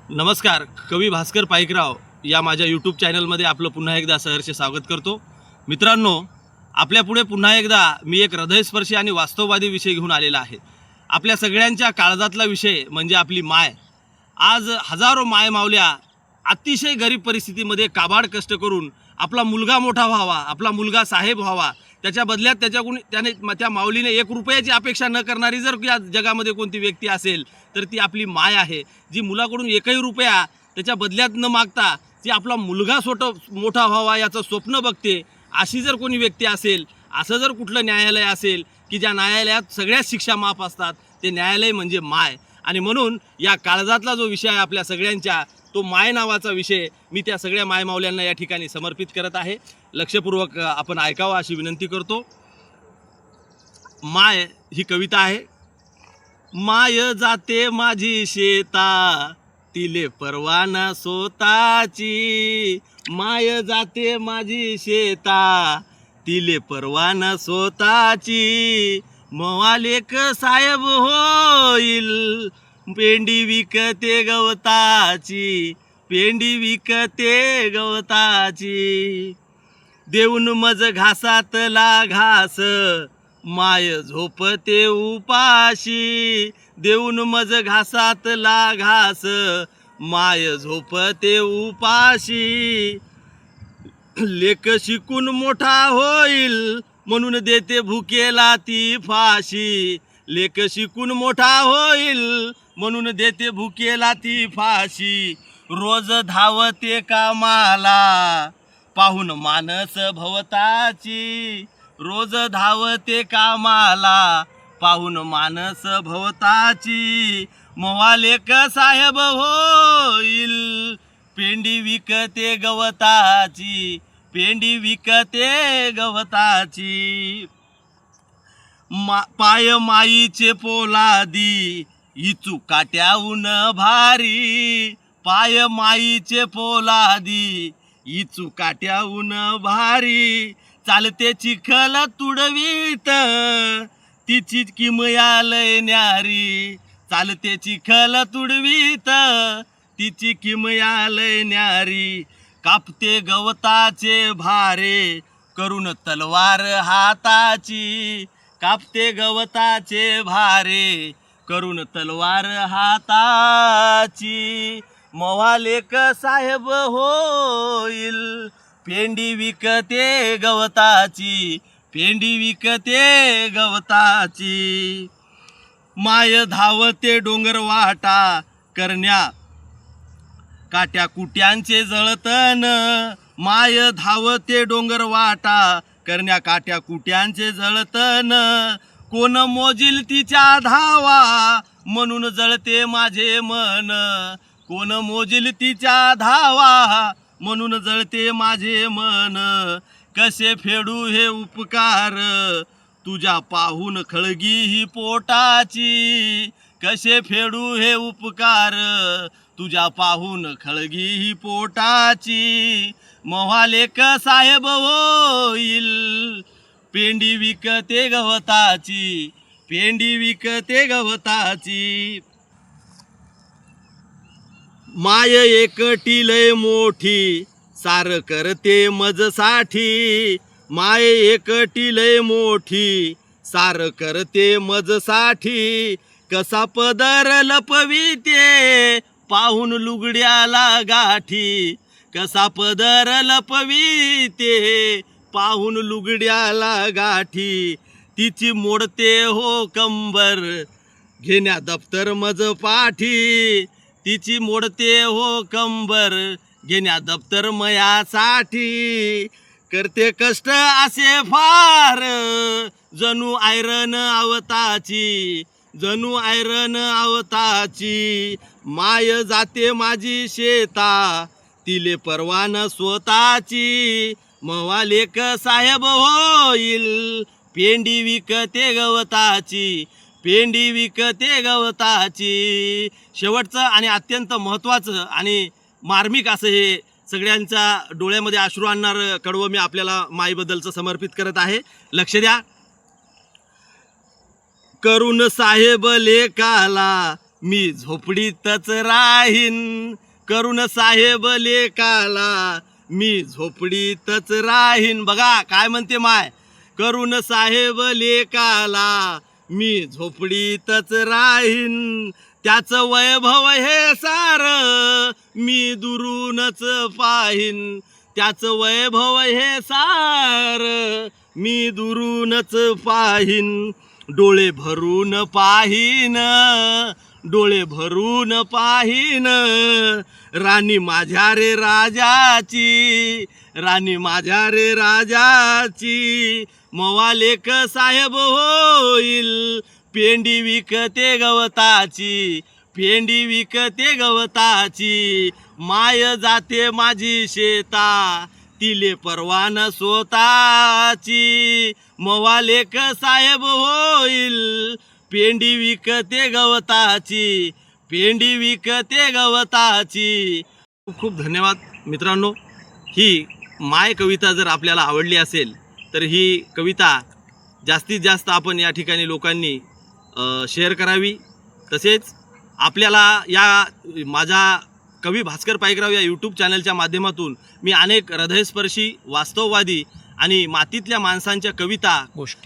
नमस्कार. कवी भास्कर पाईकराव या माझ्या यूट्यूब चॅनलमध्ये आपलं पुन्हा एकदा सहर्ष स्वागत करतो. मित्रांनो, आपल्यापुढे पुन्हा एकदा मी एक हृदयस्पर्शी आणि वास्तववादी विषय घेऊन आलेला आहे. आपल्या सगळ्यांच्या काळजातला विषय म्हणजे आपली माय. आज हजारो माय मावल्या अतिशय गरीब परिस्थितीमध्ये काबाड कष्ट करून आपला मुलगा मोठा व्हावा, आपला मुलगा साहेब व्हावा, त्याच्या बदल्यात त्या माऊलीने 1 रुपयाची अपेक्षा न करणारी जर या जगामध्ये कोणती व्यक्ती असेल तर ती आपली माय आहे, जी मुलाकडून 1ही रुपया त्याच्या बदल्यात न मागता ती आपला मुलगा मोठा व्हावा याचं स्वप्न बघते. अशी जर कोणी व्यक्ती असेल, असं जर कुठलं न्यायालय असेल की ज्या न्यायालयात सगळ्याच शिक्षा माफ असतात, ते न्यायालय म्हणजे माय. आणि म्हणून या काळजातला जो विषय आहे आपल्या सगळ्यांच्या, तो माय नावाचा विषय मी त्या सगळ्या माय मावल्यांना या ठिकाणी समर्पित करत आहे. लक्षपूर्वक आपण ऐकावं अशी विनंती करतो. माय ही कविता आहे. माय जाते माझी शेता, तिले परवाना स्वतःची. माय जाते माझी शेता, तिले परवाना स्वतःची. मवा लेक साहेब होईल, पेंडी विकते गवताची, पेंडी विकते गवताची. देऊन मज घासातला घास, माय झोपते उपाशी. देऊन मज घासातला घास, माय झोपते उपाशी. लेक शिकून मोठा होईल, म्हणून देते भुकेला ती फाशी. लेक शिकून मोठा होईल, म्हणून देते भुकेला ती फाशी. रोज धावते कामाला, पाहून मानस भवताची. रोज धावते कामाला, पाहून मानस भवताची. मवा लेक साहेब होईल, पेंडी विकते गवताची, पेंडी विकते गवताची. पाय माईचे पोलादी, इचू काट्याहून भारी. पाय माईचे पोलादी, इचू काट्याहून भारी. चालते चिखल तुडवीत, तिची किमया लय न्यारी. चालते चिखल तुडवीत, तिची किमया लय न्यारी. कापते गवताचे भारे, करून तलवार हाताची. कापते गवताचे भारे, करून तलवार हाताची. मवा लेक साहेब होईल, पेंडी विकते गवताची, पेंडी विकते गवताची. माय धावते डोंगर वाटा, करण्या काट्या कुट्यांचे जळतन. माय धावते डोंगर वाटा, करण्या काट्या कुट्यांचे जळतन. कोण मोजील तिच्या धावा, म्हणून जळते माझे मन. कोण मोजील तिच्या धावा, म्हणून जळते माझे मन. कसे फेडू हे उपकार, तुझ्या पाहून खळगी ही पोटाची. कसे फेडू हे उपकार, तुझ्या पाहून खळगी ही पोटाची. मवा लेक साहेब होईल, पेंडी विकते गवताची, पेंडी विकते गवताची. माय एकटी लय मोठी, सार करते मजसाठी. माय एकटी लय मोठी, सार करते मजसाठी. कसा पदर लपविते, पाहून लुगड्याला गाठी. कसा पदर लपविते, पाहून लुगड्याला गाठी. तिची मोडते हो कंबर, घेण्या दप्तर मज पाठी. तिची मोडते हो कंबर, घेण्या दप्तर मयासाठी. करते कष्ट असे फार, जणू आयरन अवताची, जणू आयरन अवताची. माय जाते माझी शेता, तिले परवान स्वतःची. मवा लेक साहेब होईल, पेंडी विकते गवताची, पेंडी विकते गवताची. शेवटचं आणि अत्यंत महत्त्वाचं आणि मार्मिक असं हे सगळ्यांच्या डोळ्यामध्ये अश्रू आणणारं कडवं मी आपल्याला माईबद्दलचं समर्पित करत आहे. लक्ष द्या. करून साहेब लेकाला मी झोपडीतच राहीन करून साहेब लेकाला, मी झोपडीतच राहीन. बघा काय म्हणते माय, करून साहेब लेकाला मी झोपडीतच राहीन. त्याचं वैभव हे सार मी दुरूनच पाहीन, त्याचं वैभव हे सार मी दुरूनच पाहीन. डोळे भरून पाहीन, डोळे भरून पाहीन, राणी माझ्या रे राजाची, राणी माझ्या रे राजाची. मवा लेक साहेब होईल पेंडी विकते गवताची, पेंडी विकते गवताची. माय जाते माझी शेता तिले परवान स्वतःची. मवा लेक साहेब होईल पेंडी विकते गवताची, पेंडी विकते गवताची. खूप खूप धन्यवाद मित्रांनो. ही माय कविता जर आपल्याला आवडली असेल तर ही कविता जास्तीत जास्त आपण या ठिकाणी लोकांनी शेअर करावी. तसेच आपल्याला या माझा कवी भास्कर पाईकराव या यूट्यूब चॅनलच्या माध्यमातून मी अनेक हृदयस्पर्शी, वास्तववादी आणि मातीतल्या माणसांच्या कविता,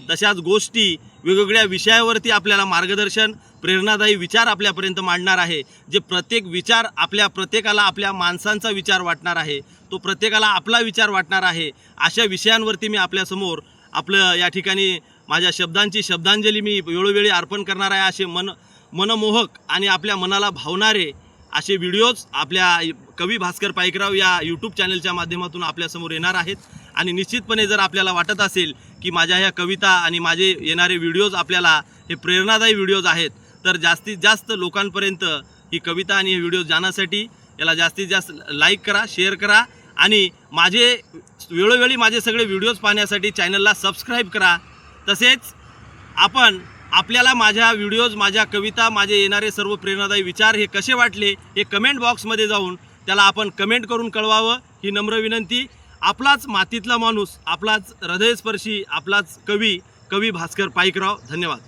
तशाच गोष्टी, वेगवेगळ्या विषयावरती आपल्याला मार्गदर्शन, प्रेरणादायी विचार आपल्यापर्यंत मांडणार आहे. जे प्रत्येक विचार प्रत्येकाला आपल्या माणसांचा विचार वाटणार आहे, तो प्रत्येकाला आपला विचार वाटणार आहे. अशा विषयांवरती मी आपल्यासमोर आपलं या ठिकाणी माझ्या शब्दांची श्रद्धांजली मी वेळोवेळी अर्पण करणार आहे. असे मनमोहक आणि आपल्या मनाला भावणारे असे व्हिडिओज आपल्या कवी भास्कर पाईकराव या यूट्यूब चॅनलच्या माध्यमातून आपल्यासमोर येणार आहेत. आणि निश्चितपणे जर आपल्याला वाटत असेल की माझ्या ह्या कविता आणि माझे येणारे व्हिडिओज आपल्याला हे प्रेरणादायी व्हिडिओज आहेत, तर जास्तीत जास्त लोकांपर्यंत ही कविता आणि हे व्हिडिओ जाण्यासाठी याला जास्तीत जास्त लाईक करा, शेअर करा आणि वेळोवेळी माझे सगळे व्हिडिओज पाहण्यासाठी चॅनलला सबस्क्राईब करा. तसेच आपल्याला माझ्या व्हिडिओज, माझ्या कविता, माझे येणारे सर्व प्रेरणादायी विचार हे कसे वाटले हे कमेंट बॉक्समध्ये जाऊन त्याला आपण कमेंट करून कळवावं ही नम्र विनंती. आपलाच मातीतला माणूस, आपलाच हृदयस्पर्शी, आपलाच कवी भास्कर पाईकराव. धन्यवाद.